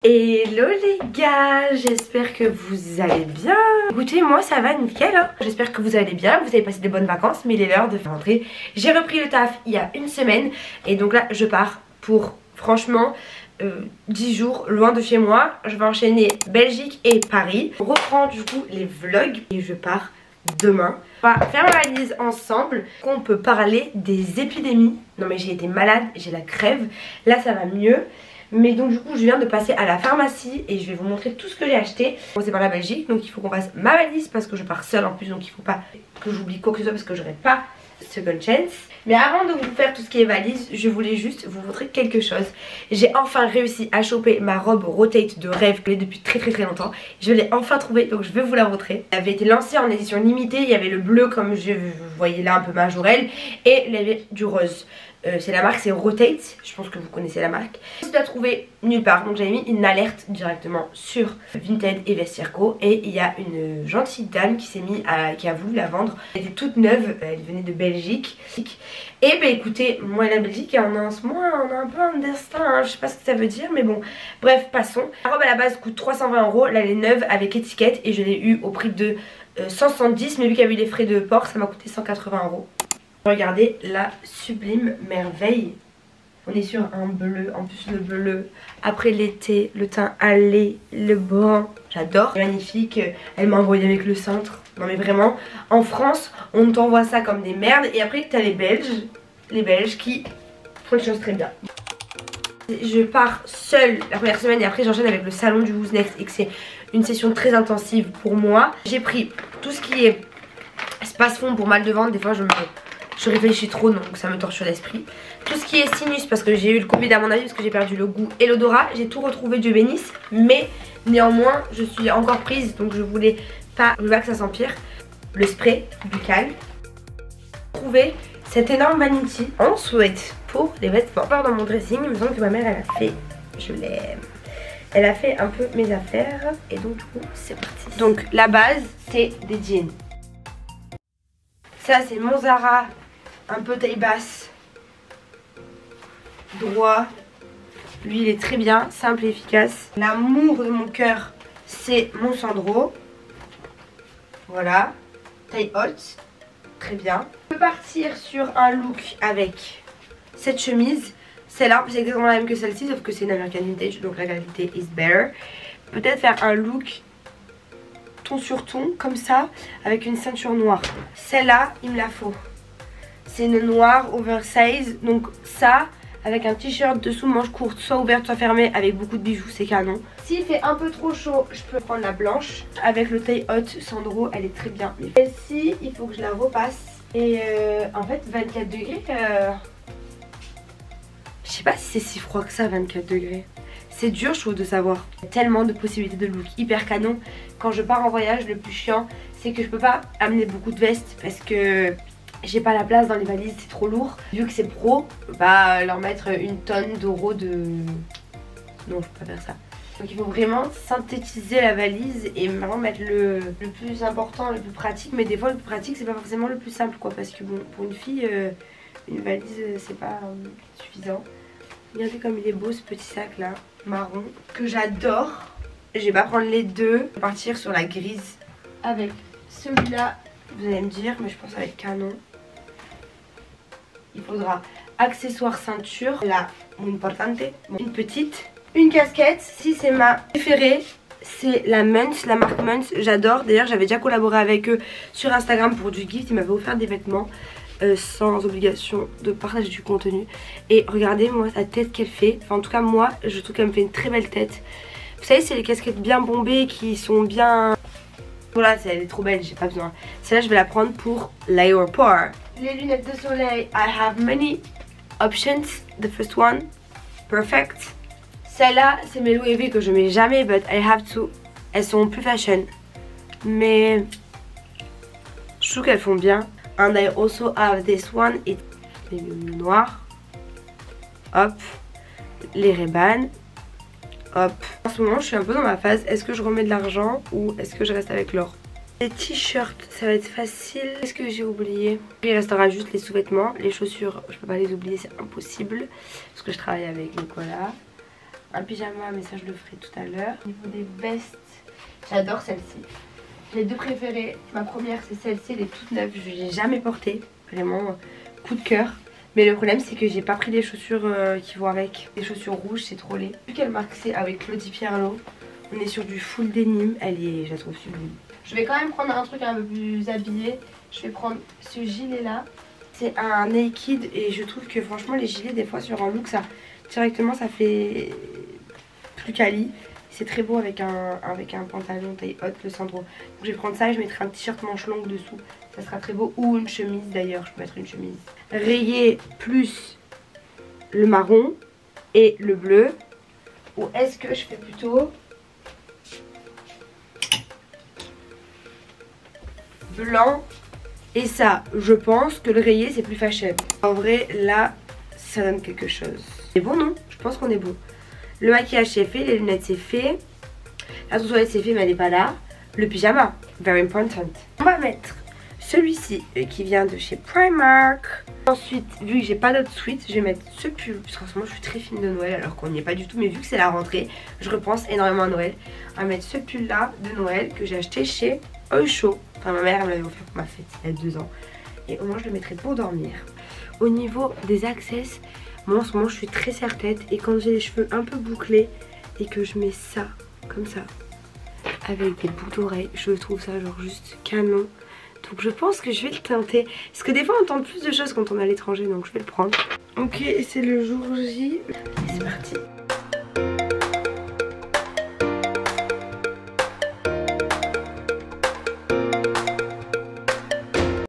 Hello les gars, j'espère que vous allez bien. Écoutez, moi ça va nickel hein. J'espère que vous allez bien, vous avez passé des bonnes vacances. Mais il est l'heure de rentrer. J'ai repris le taf il y a une semaine. Et donc là je pars pour franchement 10 jours loin de chez moi. Je vais enchaîner Belgique et Paris. On reprend du coup les vlogs. Et je pars demain. On va faire ma valise ensemble. On peut parler des épidémies. Non mais j'ai été malade, j'ai la crève. Là ça va mieux. Mais donc du coup je viens de passer à la pharmacie et je vais vous montrer tout ce que j'ai acheté. Bon, c'est par la Belgique, donc il faut qu'on fasse ma valise parce que je pars seule en plus, donc il faut pas que j'oublie quoi que ce soit parce que j'aurai pas second chance. Mais avant de vous faire tout ce qui est valise, je voulais juste vous montrer quelque chose. J'ai enfin réussi à choper ma robe Rotate de rêve que j'ai depuis très longtemps. Je l'ai enfin trouvée, donc je vais vous la montrer. Elle avait été lancée en édition limitée, il y avait le bleu comme je voyais là un peu majorel et il y avait du rose. C'est la marque, c'est Rotate, je pense que vous connaissez la marque. Je ne la trouver nulle part, donc j'avais mis une alerte directement sur Vinted et Vestiaire Co. Et il y a une gentille dame qui s'est mis qui a voulu la vendre. Elle était toute neuve, elle venait de Belgique. Et bah écoutez, moi et la Belgique, on a un peu un destin, hein. Je sais pas ce que ça veut dire, mais bon, bref, passons. La robe à la base coûte 320 €, là elle est neuve avec étiquette et je l'ai eu au prix de 170, mais vu qu'il y a eu les frais de port, ça m'a coûté 180 €. Regardez la sublime merveille. On est sur un bleu, en plus le bleu après l'été, le teint allé, le brun, j'adore. Magnifique, elle m'a envoyé avec le cintre. Non mais vraiment, en France on t'envoie ça comme des merdes. Et après t'as les Belges qui font les choses très bien. Je pars seule la première semaine et après j'enchaîne avec le salon du Who's Next et que c'est une session très intensive pour moi. J'ai pris tout ce qui est space-fond pour mal de ventre, des fois je réfléchis trop, donc ça me torture l'esprit. Tout ce qui est sinus, parce que j'ai eu le Covid à mon avis, parce que j'ai perdu le goût et l'odorat. J'ai tout retrouvé, Dieu bénisse. Mais néanmoins, je suis encore prise, donc je voulais pas que ça s'empire. Le spray buccal. Trouver cette énorme vanity en sweat pour les vêtements. Je pars dans mon dressing, il me semble que ma mère elle a fait, je l'aime. Elle a fait un peu mes affaires et donc du coup c'est parti. Donc la base c'est des jeans. Ça c'est mon Zara. Un peu taille basse, droit, lui il est très bien, simple et efficace. L'amour de mon cœur c'est mon Sandro, voilà, taille haute, très bien. Je peux partir sur un look avec cette chemise, celle-là c'est exactement la même que celle-ci sauf que c'est une American Vintage donc la qualité is better. Peut-être faire un look ton sur ton comme ça avec une ceinture noire, celle-là il me la faut. C'est une noire oversize, donc ça avec un t-shirt dessous manche courte, soit ouverte soit fermée avec beaucoup de bijoux, c'est canon. S'il fait un peu trop chaud, je peux prendre la blanche avec le taille haute Sandro, elle est très bien. Celle-ci, il faut que je la repasse. Et en fait 24 degrés, je sais pas si c'est si froid que ça 24 degrés. C'est dur je trouve de savoir. Il y a tellement de possibilités de look hyper canon. Quand je pars en voyage, le plus chiant c'est que je peux pas amener beaucoup de vestes parce que j'ai pas la place dans les valises, c'est trop lourd. Vu que c'est pro, je peux pas leur mettre une tonne d'euros de... Non, je peux pas faire ça. Donc il faut vraiment synthétiser la valise et vraiment mettre le plus important, le plus pratique. Mais des fois le plus pratique c'est pas forcément le plus simple quoi. Parce que bon, pour une fille, une valise c'est pas suffisant. Regardez comme il est beau ce petit sac là, marron, que j'adore. Je vais pas prendre les deux, je vais partir sur la grise avec celui-là. Vous allez me dire, mais je pense que ça va être canon. Il faudra accessoire ceinture, la muy importante, une petite, une casquette. Si c'est ma préférée, c'est la Muns, la marque Muns, j'adore. D'ailleurs j'avais déjà collaboré avec eux sur Instagram pour du gift, ils m'avaient offert des vêtements sans obligation de partager du contenu. Et regardez moi la tête qu'elle fait, enfin en tout cas moi je trouve qu'elle me fait une très belle tête. Vous savez c'est les casquettes bien bombées qui sont bien... Voilà, elle est trop belle, j'ai pas besoin. Celle-là, je vais la prendre pour l'aéroport. Les lunettes de soleil, I have many options. The first one, perfect. Celle-là, c'est mes Louis V que je mets jamais, but I have to. Elles sont plus fashion. Mais je trouve qu'elles font bien. And I also have this one, it's noir. Hop, les Ray-Ban. Hop. En ce moment je suis un peu dans ma phase, est-ce que je remets de l'argent ou est-ce que je reste avec l'or? Les t-shirts ça va être facile. Qu'est-ce que j'ai oublié? Il restera juste les sous-vêtements. Les chaussures je peux pas les oublier, c'est impossible parce que je travaille avec Nicolas. un pyjama, mais ça je le ferai tout à l'heure. Au niveau des vestes, j'adore celle-ci. J'ai deux préférées. Ma première c'est celle-ci, elle est toute neuve, je l'ai jamais portée. Vraiment coup de cœur. Mais le problème c'est que j'ai pas pris les chaussures qui vont avec. Les chaussures rouges, c'est trop laid. Vu quelle marque c'est, avec Claudie Pierlot. On est sur du full denim, je la trouve sublime. Je vais quand même prendre un truc un peu plus habillé. Je vais prendre ce gilet là. C'est un naked et je trouve que franchement les gilets des fois sur un look ça directement ça fait plus quali. C'est très beau avec un pantalon taille haute, le Sandro. Donc je vais prendre ça et je mettrai un t-shirt manche longue dessous. Ça sera très beau. Ou une chemise d'ailleurs, je peux mettre une chemise. Rayé plus le marron et le bleu. Ou est-ce que je fais plutôt blanc? Et ça, je pense que le rayé c'est plus fashion. En vrai là, ça donne quelque chose. C'est bon non? Je pense qu'on est bon. Le maquillage c'est fait, les lunettes c'est fait. La toilette c'est fait mais elle n'est pas là. Le pyjama, very important. On va mettre celui-ci qui vient de chez Primark. Ensuite, vu que j'ai pas d'autre sweat, je vais mettre ce pull. Parce qu'en ce moment je suis très fine de Noël alors qu'on n'y est pas du tout. Mais vu que c'est la rentrée, je repense énormément à Noël. On va mettre ce pull là de Noël que j'ai acheté chez Oysho. Enfin ma mère me l'avait offert pour ma fête il y a 2 ans. Et au moins je le mettrai pour dormir. Au niveau des accessoires, moi en ce moment je suis très serre-tête. Et quand j'ai les cheveux un peu bouclés et que je mets ça comme ça avec des boucles d'oreilles, je trouve ça genre juste canon. Donc je pense que je vais le tenter. Parce que des fois on tente plus de choses quand on est à l'étranger, donc je vais le prendre. Ok, c'est le jour J. Et c'est parti.